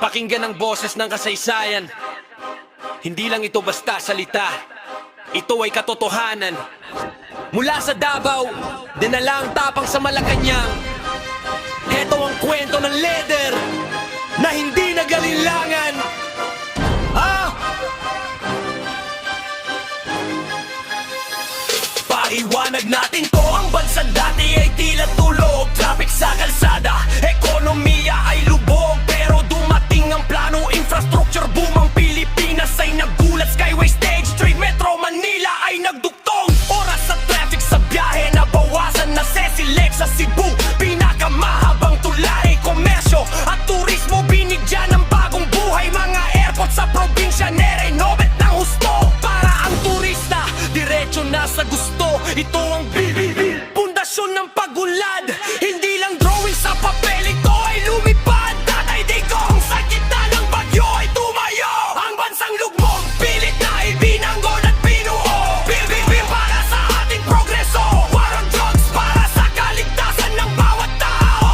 Pakinggan ang boses ng kasaysayan. Hindi lang ito basta salita, ito ay katotohanan. Mula sa Davao, dinala ang tapang sa Malacanang. Ito ang kwento ng leader na hindi nagalinlangan. Paiwanag natin to, ang bansa dati ay tila tulog. Traffic sa kalsada, ekonomiya ay lubog. Pero dumating ang plano, infrastructure boom. Ang Pilipinas ay nagulat, Skyway, Stage 3, Metro Manila ay nagduktong. Oras sa traffic sa biyahe, nabawasan na Cecilex sa Cebu. Pinakamahabang tulay, komersyo at turismo, binigyan ng bagong buhay. Mga airport sa probinsya, nirenovate ng husto. Para ang turista, diretso na sa gusto. Ito ang BBB, pundasyon ng pagunlad. Hindi lang drawing sa papel, ito ay lumipad. Tatay Digong, sa gitna ng bagyo ay tumayo. Ang bansang lugmok, pilit na ibinanggol at binuo. BBB para sa ating progreso, war on drugs para sa kaligtasan ng bawat tao.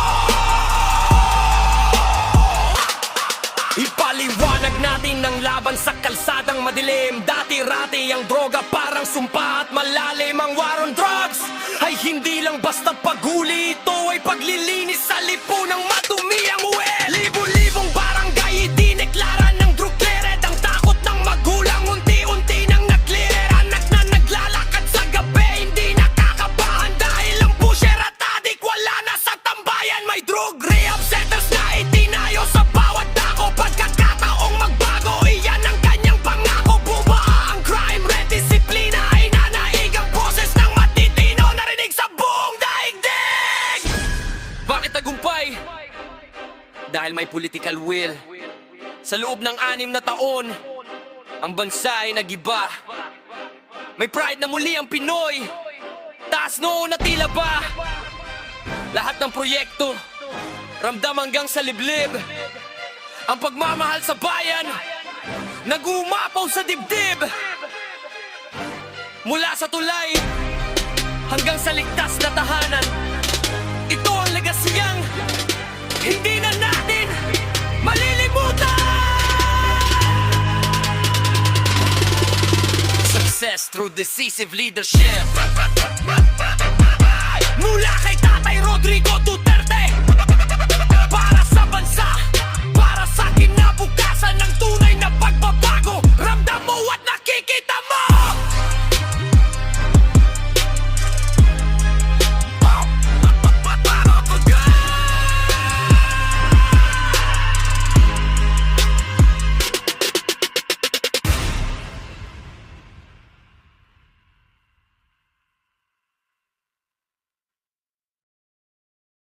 Ipaliwanag natin ang laban sa kalsadang madilim. Dati-rati ang droga parang sumpa at malalim. Ang war on drugs ay hindi lang basta paghuli, ito ay paglilinis sa lipunang madumi ang uwel. Libo-libong barangay idineklara ng drug cleared. Ang takot ng magulang unti-unti nang na-clear. Anak na naglalakad sa gabi, hindi nakakabahan dahil ang pusher at adik wala na sa tambayan. May drug rehab centers na itinayo sa bawat dako. Pagkakataong magbago, iyan ang kanyang pangako. Bubaa ang crime rate, disiplina ay nanaig. Ang boses ng matitino narinig sa buong daigdig. Bakit tagumpay? Dahil may political will. Sa loob ng 6 na taon, ang bansa ay nagiba. May pride na muli ang Pinoy. Taas noon na tila ba. Lahat ng proyekto, ramdam hanggang sa liblib. Ang pagmamahal sa bayan, nag-uumapaw sa dibdib. Mula sa tulay, hanggang sa ligtas na tahanan. Ito ang legasiyang hindi na natin malilimutan. Success through decisive leadership. Mula kay Tatay Rodrigo Duterte